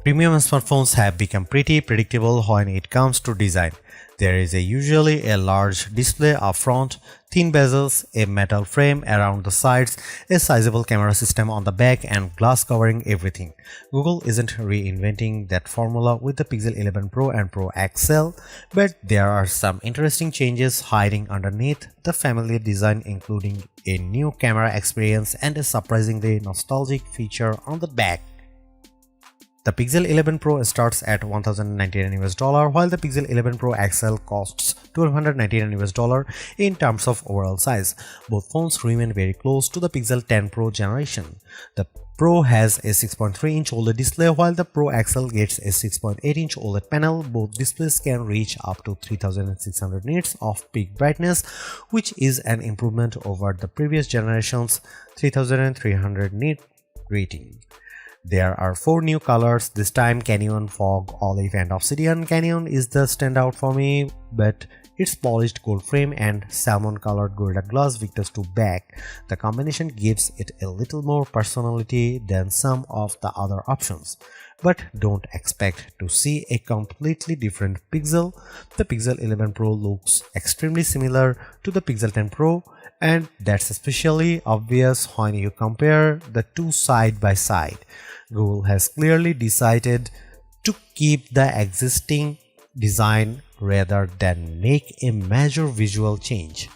Premium smartphones have become pretty predictable when it comes to design. There is usually a large display up front, thin bezels, a metal frame around the sides, a sizable camera system on the back, and glass covering everything. Google isn't reinventing that formula with the Pixel 11 Pro and Pro XL, but there are some interesting changes hiding underneath the familiar design, including a new camera experience and a surprisingly nostalgic feature on the back. The Pixel 11 Pro starts at $1,099 while the Pixel 11 Pro XL costs $1,299 in terms of overall size. Both phones remain very close to the Pixel 10 Pro generation. The Pro has a 6.3-inch OLED display while the Pro XL gets a 6.8-inch OLED panel. Both displays can reach up to 3600 nits of peak brightness, which is an improvement over the previous generation's 3300 nit rating. There are 4 new colors this time: Canyon, Fog, Olive, and Obsidian. Canyon is the standout for me, but its polished gold frame and salmon-colored Gorilla Glass Victus 2 back, the combination gives it a little more personality than some of the other options. But don't expect to see a completely different Pixel. The Pixel 11 Pro looks extremely similar to the Pixel 10 Pro, and that's especially obvious when you compare the two side by side. Google has clearly decided to keep the existing design rather than make a major visual change.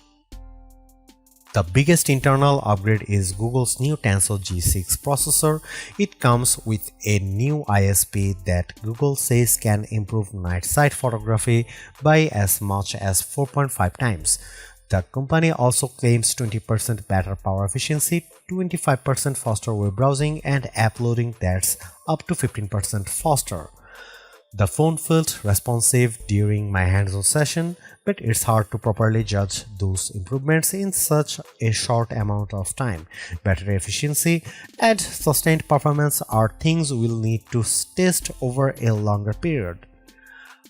The biggest internal upgrade is Google's new Tensor G6 processor. It comes with a new ISP that Google says can improve night sight photography by as much as 4.5 times. The company also claims 20% better power efficiency, 25% faster web browsing, and uploading that's up to 15% faster. The phone felt responsive during my hands-on session, but it's hard to properly judge those improvements in such a short amount of time. Battery efficiency and sustained performance are things we'll need to test over a longer period.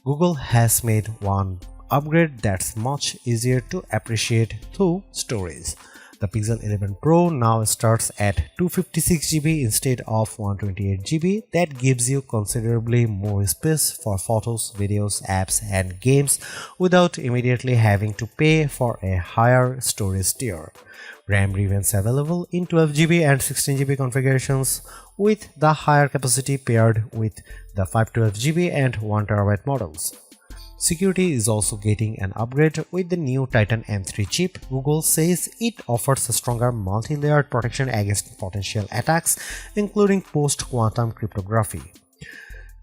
Google has made one upgrade that's much easier to appreciate through storage. The Pixel 11 Pro now starts at 256GB instead of 128GB. That gives you considerably more space for photos, videos, apps, and games without immediately having to pay for a higher storage tier. RAM remains available in 12GB and 16GB configurations, with the higher capacity paired with the 512GB and 1TB models. Security is also getting an upgrade with the new Titan M3 chip. Google says it offers a stronger multi-layered protection against potential attacks, including post-quantum cryptography.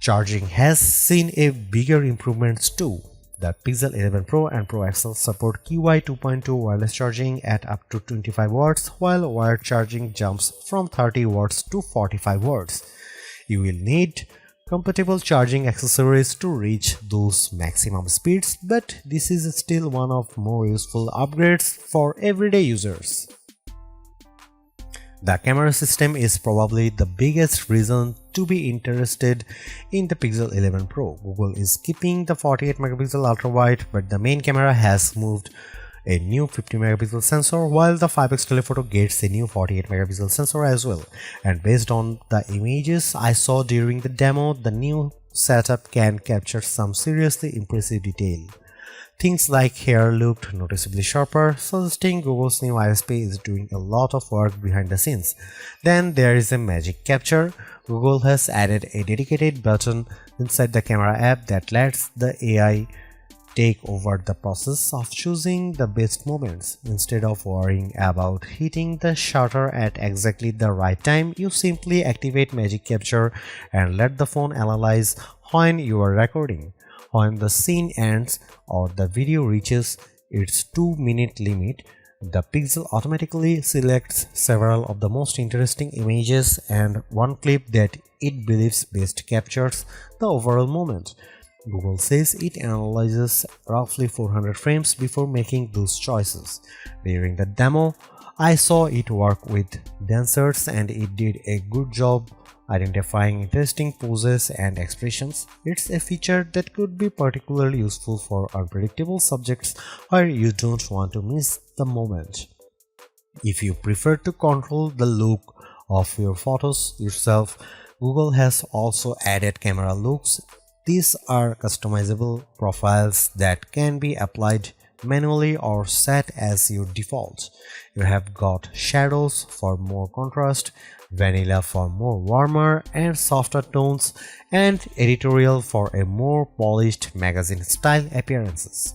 Charging has seen a bigger improvements too. The Pixel 11 Pro and Pro XL support QI 2.2 wireless charging at up to 25 watts, while wired charging jumps from 30 watts to 45 watts. You will need compatible charging accessories to reach those maximum speeds, but this is still one of more useful upgrades for everyday users. The camera system is probably the biggest reason to be interested in the Pixel 11 Pro. Google is keeping the 48MP ultra-wide, but the main camera has moved a new 50MP sensor, while the 5x telephoto gets a new 48MP sensor as well. And based on the images I saw during the demo, the new setup can capture some seriously impressive detail. Things like hair looked noticeably sharper, suggesting Google's new ISP is doing a lot of work behind the scenes. Then there is a magic capture. Google has added a dedicated button inside the camera app that lets the AI take over the process of choosing the best moments. Instead of worrying about hitting the shutter at exactly the right time, you simply activate Magic Capture and let the phone analyze when you are recording. When the scene ends or the video reaches its 2-minute limit, the Pixel automatically selects several of the most interesting images and one clip that it believes best captures the overall moment. Google says it analyzes roughly 400 frames before making those choices. During the demo, I saw it work with dancers and it did a good job identifying interesting poses and expressions. It's a feature that could be particularly useful for unpredictable subjects where you don't want to miss the moment. If you prefer to control the look of your photos yourself, Google has also added camera looks. These are customizable profiles that can be applied manually or set as your default. You have got shadows for more contrast, vanilla for more warmer and softer tones, and editorial for a more polished magazine style appearances.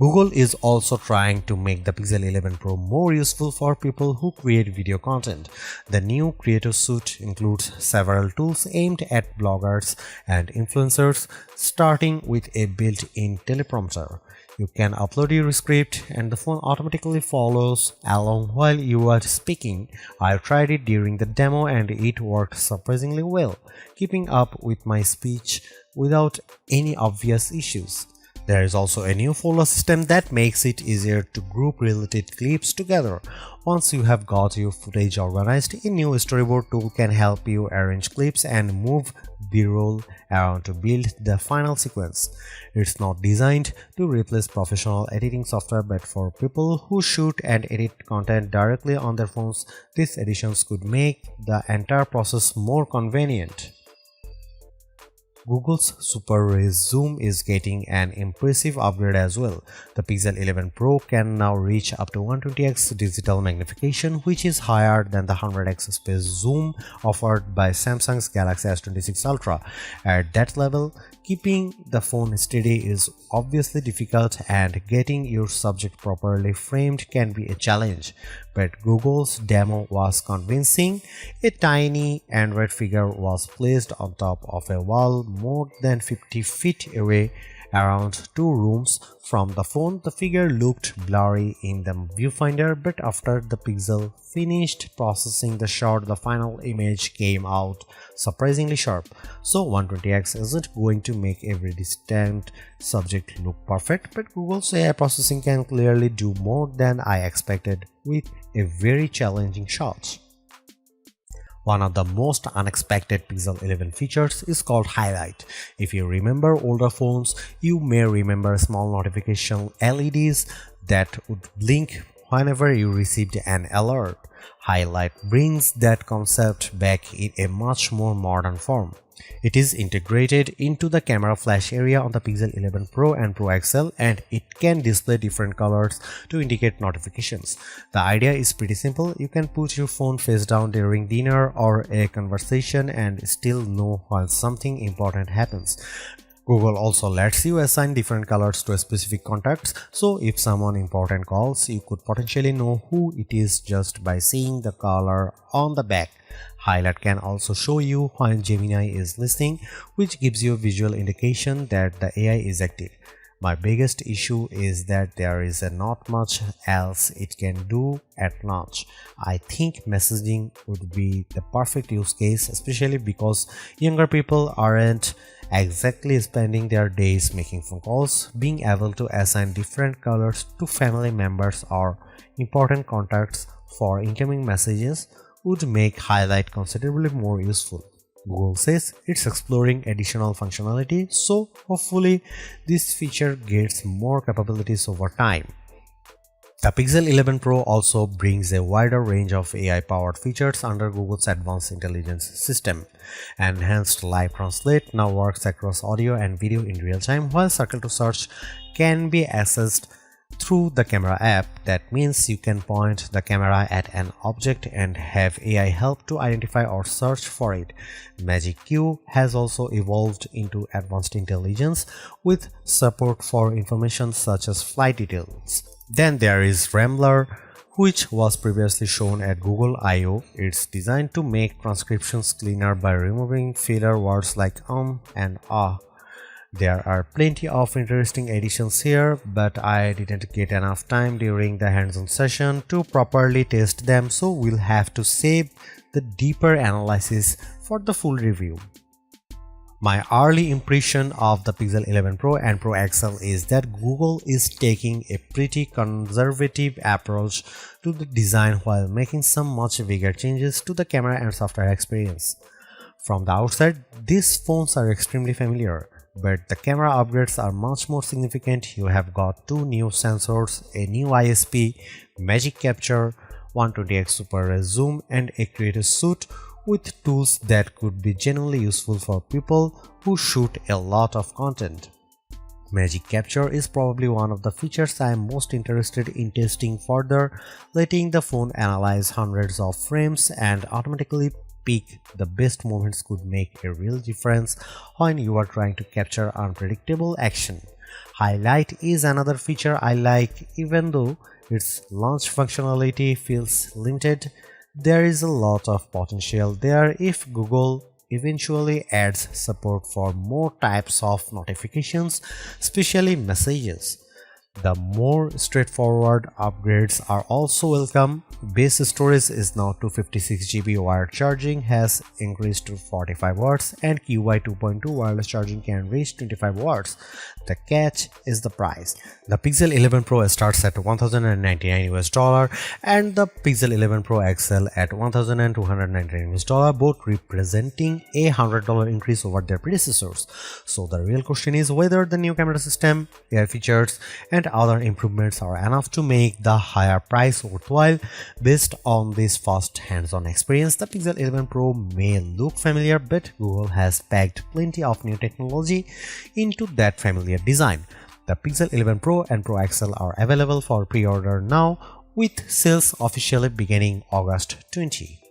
Google is also trying to make the Pixel 11 Pro more useful for people who create video content. The new Creator Suite includes several tools aimed at bloggers and influencers, starting with a built-in teleprompter. You can upload your script and the phone automatically follows along while you are speaking. I tried it during the demo and it worked surprisingly well, keeping up with my speech without any obvious issues. There is also a new folder system that makes it easier to group related clips together. Once you have got your footage organized, a new storyboard tool can help you arrange clips and move B-roll around to build the final sequence. It's not designed to replace professional editing software, but for people who shoot and edit content directly on their phones, these additions could make the entire process more convenient. Google's Super Res Zoom is getting an impressive upgrade as well. The Pixel 11 Pro can now reach up to 120x digital magnification, which is higher than the 100x space zoom offered by Samsung's Galaxy S26 Ultra. At that level, keeping the phone steady is obviously difficult, and getting your subject properly framed can be a challenge. But Google's demo was convincing. A tiny Android figure was placed on top of a wall more than 50 feet away, around 2 rooms from the phone. The figure looked blurry in the viewfinder, but after the Pixel finished processing the shot, the final image came out surprisingly sharp. So 120x isn't going to make every distant subject look perfect, but Google's AI processing can clearly do more than I expected with a very challenging shot. One of the most unexpected Pixel 11 features is called HiLight. If you remember older phones, you may remember small notification LEDs that would blink whenever you received an alert. HiLight brings that concept back in a much more modern form. It is integrated into the camera flash area on the Pixel 11 Pro and Pro XL, and it can display different colors to indicate notifications. The idea is pretty simple. You can put your phone face down during dinner or a conversation and still know when something important happens. Google also lets you assign different colors to specific contacts, so if someone important calls, you could potentially know who it is just by seeing the color on the back. HiLight can also show you when Gemini is listening, which gives you a visual indication that the AI is active. My biggest issue is that there is not much else it can do at launch. I think messaging would be the perfect use case, especially because younger people aren't exactly spending their days making phone calls. Being able to assign different colors to family members or important contacts for incoming messages would make HiLight considerably more useful. Google says it's exploring additional functionality, so hopefully this feature gets more capabilities over time. The Pixel 11 Pro also brings a wider range of AI-powered features under Google's Advanced Intelligence system. Enhanced Live Translate now works across audio and video in real time, while Circle to Search can be accessed through the camera app. That means you can point the camera at an object and have AI help to identify or search for it. Magic Q has also evolved into advanced intelligence with support for information such as flight details. Then there is Rambler, which was previously shown at Google I/O. It's designed to make transcriptions cleaner by removing filler words like and ah. There are plenty of interesting additions here, but I didn't get enough time during the hands-on session to properly test them, so we'll have to save the deeper analysis for the full review. My early impression of the Pixel 11 Pro and Pro XL is that Google is taking a pretty conservative approach to the design while making some much bigger changes to the camera and software experience. From the outside, these phones are extremely familiar, but the camera upgrades are much more significant. You have got 2 new sensors, a new ISP, Magic Capture, 120x Super Res Zoom, and a Creator Suite with tools that could be genuinely useful for people who shoot a lot of content. Magic Capture is probably one of the features I am most interested in testing further, letting the phone analyze hundreds of frames and automatically pick the best moments could make a real difference when you are trying to capture unpredictable action. HiLight is another feature I like, even though its launch functionality feels limited. There is a lot of potential there if Google eventually adds support for more types of notifications, especially messages. The more straightforward upgrades are also welcome. Base storage is now 256 GB, wired charging has increased to 45 watts, and QI 2.2 wireless charging can reach 25 watts. The catch is the price. The Pixel 11 Pro starts at $1,099 and the Pixel 11 Pro XL at $1,299, both representing a $100 increase over their predecessors. So the real question is whether the new camera system, AI features, and other improvements are enough to make the higher price worthwhile. Based on this first hands-on experience, the Pixel 11 Pro may look familiar, but Google has packed plenty of new technology into that familiar design. The Pixel 11 Pro and Pro XL are available for pre-order now, with sales officially beginning August 20.